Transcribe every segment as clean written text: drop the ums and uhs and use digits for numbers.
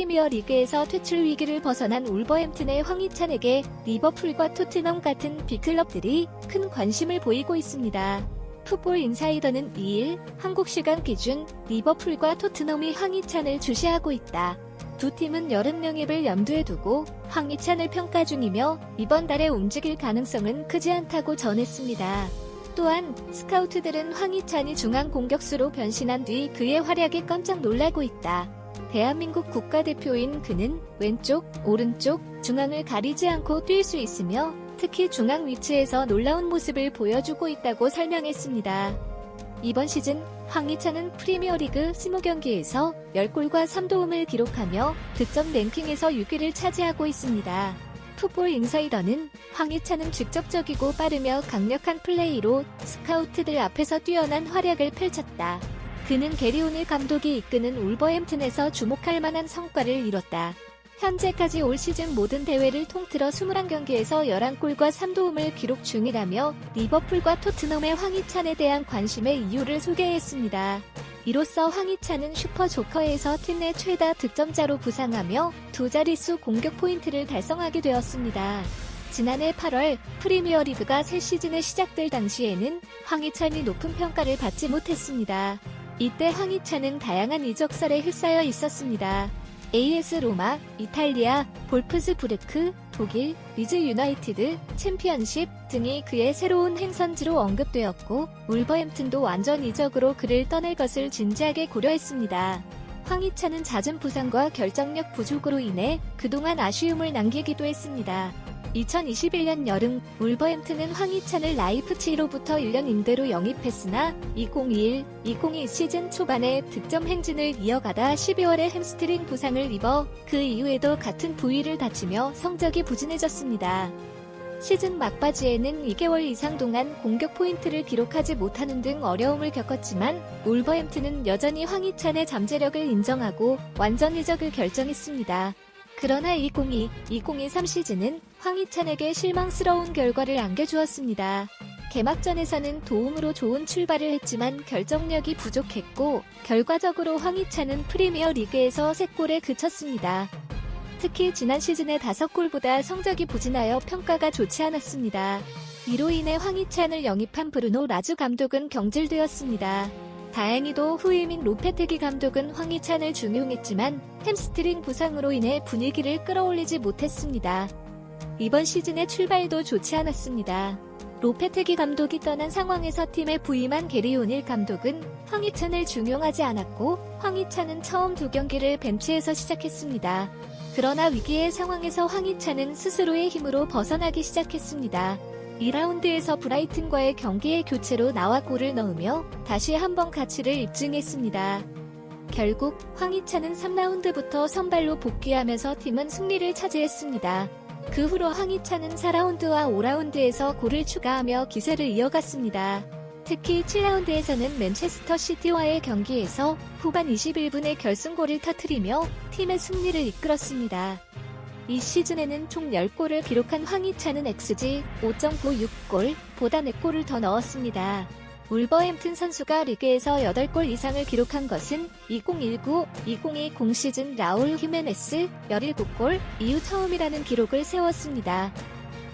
프리미어리그에서 퇴출 위기를 벗어난 울버햄튼의 황희찬에게 리버풀과 토트넘 같은 빅클럽들이 큰 관심을 보이고 있습니다. 풋볼 인사이더는 2일 한국 시간 기준 리버풀과 토트넘이 황희찬을 주시하고 있다. 두 팀은 여름 영입을 염두에 두고 황희찬을 평가 중이며 이번 달에 움직일 가능성은 크지 않다고 전했습니다. 또한 스카우트들은 황희찬이 중앙 공격수로 변신한 뒤 그의 활약에 깜짝 놀라고 있다. 대한민국 국가대표인 그는 왼쪽, 오른쪽, 중앙을 가리지 않고 뛸 수 있으며 특히 중앙 위치에서 놀라운 모습을 보여주고 있다고 설명했습니다. 이번 시즌 황희찬은 프리미어리그 20경기에서 10골과 3도움을 기록하며 득점 랭킹에서 6위를 차지하고 있습니다. 풋볼 인사이더는 황희찬은 직접적이고 빠르며 강력한 플레이로 스카우트들 앞에서 뛰어난 활약을 펼쳤다. 그는 게리 오닐 감독이 이끄는 울버햄튼에서 주목할 만한 성과를 이뤘다. 현재까지 올 시즌 모든 대회를 통틀어 21경기에서 11골과 3도움을 기록 중이라며 리버풀과 토트넘의 황희찬에 대한 관심의 이유를 소개했습니다. 이로써 황희찬은 슈퍼조커에서 팀 내 최다 득점자로 부상하며 두 자릿수 공격 포인트를 달성하게 되었습니다. 지난해 8월 프리미어리그가 새 시즌에 시작될 당시에는 황희찬이 높은 평가를 받지 못했습니다. 이때 황희찬은 다양한 이적설에 휩싸여 있었습니다. AS 로마, 이탈리아, 볼프스부르크, 독일, 리즈 유나이티드, 챔피언십 등이 그의 새로운 행선지로 언급되었고 울버햄튼도 완전 이적으로 그를 떠날 것을 진지하게 고려했습니다. 황희찬은 잦은 부상과 결정력 부족으로 인해 그동안 아쉬움을 남기기도 했습니다. 2021년 여름 울버햄튼은 황희찬을 라이프치히로부터 1년 임대로 영입했으나 2021-2022 시즌 초반에 득점 행진을 이어가다 12월에 햄스트링 부상을 입어 그 이후에도 같은 부위를 다치며 성적이 부진해졌습니다. 시즌 막바지에는 2개월 이상 동안 공격 포인트를 기록하지 못하는 등 어려움을 겪었지만 울버햄튼은 여전히 황희찬의 잠재력을 인정하고 완전 이적을 결정했습니다. 그러나 2022-2023 시즌은 황희찬에게 실망스러운 결과를 안겨주었습니다. 개막전에서는 도움으로 좋은 출발을 했지만 결정력이 부족했고 결과적으로 황희찬은 프리미어 리그에서 3골에 그쳤습니다. 특히 지난 시즌의 5골보다 성적이 부진하여 평가가 좋지 않았습니다. 이로 인해 황희찬을 영입한 브루노 라주 감독은 경질되었습니다. 다행히도 후임인 로페테기 감독은 황희찬을 중용했지만 햄스트링 부상으로 인해 분위기를 끌어올리지 못했습니다. 이번 시즌의 출발도 좋지 않았습니다. 로페테기 감독이 떠난 상황에서 팀에 부임한 게리 오닐 감독은 황희찬을 중용하지 않았고 황희찬은 처음 2경기를 벤치에서 시작했습니다. 그러나 위기의 상황에서 황희찬은 스스로의 힘으로 벗어나기 시작했습니다. 2라운드에서 브라이튼과의 경기에 교체로 나와 골을 넣으며 다시 한번 가치를 입증했습니다. 결국 황희찬은 3라운드부터 선발로 복귀하면서 팀은 승리를 차지했습니다. 그 후로 황희찬은 4라운드와 5라운드에서 골을 추가하며 기세를 이어갔습니다. 특히 7라운드에서는 맨체스터 시티와의 경기에서 후반 21분에 결승골을 터뜨리며 팀의 승리를 이끌었습니다. 이 시즌에는 총 10골을 기록한 황희찬은 XG 5.96골보다 4골을 더 넣었습니다. 울버햄튼 선수가 리그에서 8골 이상을 기록한 것은 2019-2020 시즌 라울 히메네스 17골 이후 처음이라는 기록을 세웠습니다.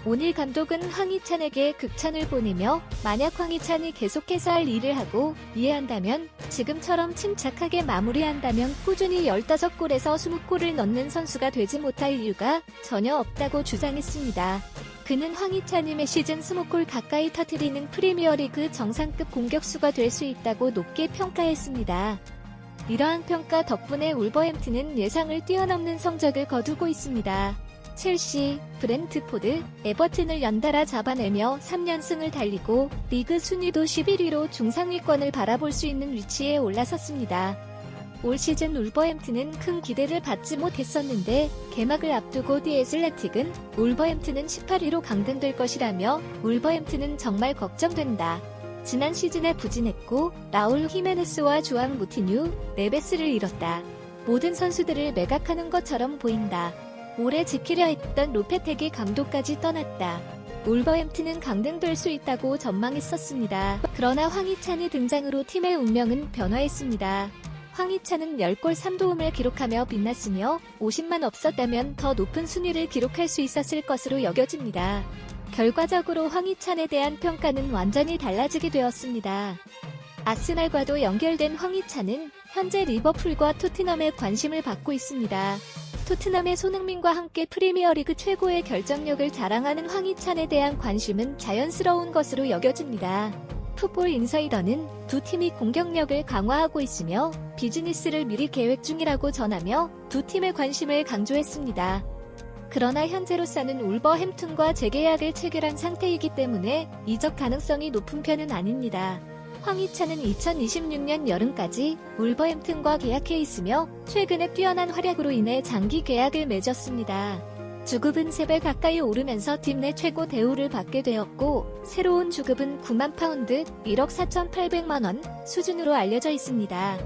오닐 감독은 황희찬에게 극찬을 보내며 만약 황희찬이 계속해서 할 일을 하고 이해한다면 지금처럼 침착하게 마무리한다면 꾸준히 15골에서 20골을 넣는 선수가 되지 못할 이유가 전혀 없다고 주장했습니다. 그는 황희찬이 매 시즌 20골 가까이 터뜨리는 프리미어리그 정상급 공격수가 될 수 있다고 높게 평가했습니다. 이러한 평가 덕분에 울버햄튼은 예상을 뛰어넘는 성적을 거두고 있습니다. 첼시, 브렌트포드, 에버튼을 연달아 잡아내며 3연승을 달리고 리그 순위도 11위로 중상위권을 바라볼 수 있는 위치에 올라섰습니다. 올 시즌 울버햄튼은 큰 기대를 받지 못했었는데 개막을 앞두고 디 애슬레틱은 울버햄튼은 18위로 강등될 것이라며 울버햄튼은 정말 걱정된다. 지난 시즌에 부진했고 라울 히메네스와 주앙 무티뉴, 네베스를 잃었다. 모든 선수들을 매각하는 것처럼 보인다. 올해 지키려 했던 로페테기 감독까지 떠났다. 울버햄튼은 강등될 수 있다고 전망했었습니다. 그러나 황희찬이 등장으로 팀의 운명은 변화했습니다. 황희찬은 10골 3도움을 기록하며 빛났으며 50만 없었다면 더 높은 순위를 기록할 수 있었을 것으로 여겨집니다. 결과적으로 황희찬에 대한 평가는 완전히 달라지게 되었습니다. 아스날과도 연결된 황희찬은 현재 리버풀과 토트넘의 관심을 받고 있습니다. 토트넘의 손흥민과 함께 프리미어리그 최고의 결정력을 자랑하는 황희찬에 대한 관심은 자연스러운 것으로 여겨집니다. 풋볼 인사이더는 두 팀이 공격력을 강화하고 있으며 비즈니스를 미리 계획 중이라고 전하며 두 팀의 관심을 강조했습니다. 그러나 현재로서는 울버햄튼과 재계약을 체결한 상태이기 때문에 이적 가능성이 높은 편은 아닙니다. 황희찬은 2026년 여름까지 울버햄튼과 계약해 있으며 최근에 뛰어난 활약으로 인해 장기 계약을 맺었습니다. 주급은 3배 가까이 오르면서 팀 내 최고 대우를 받게 되었고 새로운 주급은 9만 파운드 1억 4,800만 원 수준으로 알려져 있습니다.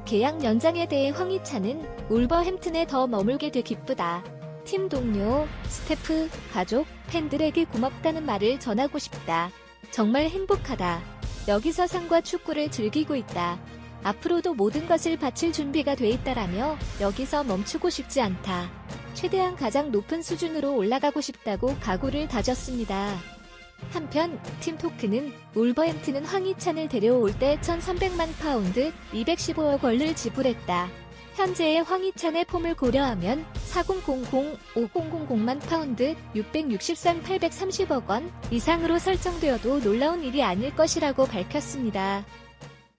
계약 연장에 대해 황희찬은 울버햄튼에 더 머물게 돼 기쁘다. 팀 동료, 스태프, 가족, 팬들에게 고맙다는 말을 전하고 싶다. 정말 행복하다. 여기서 상과 축구를 즐기고 있다. 앞으로도 모든 것을 바칠 준비가 돼 있다라며 여기서 멈추고 싶지 않다. 최대한 가장 높은 수준으로 올라가고 싶다고 각오를 다졌습니다. 한편 팀 토크는 울버햄튼은 황희찬을 데려올 때 1,300만 파운드 215억 원을 지불했다. 현재의 황희찬의 폼을 고려하면 4000-5000만 파운드 663,830억 원 이상으로 설정되어도 놀라운 일이 아닐 것이라고 밝혔습니다.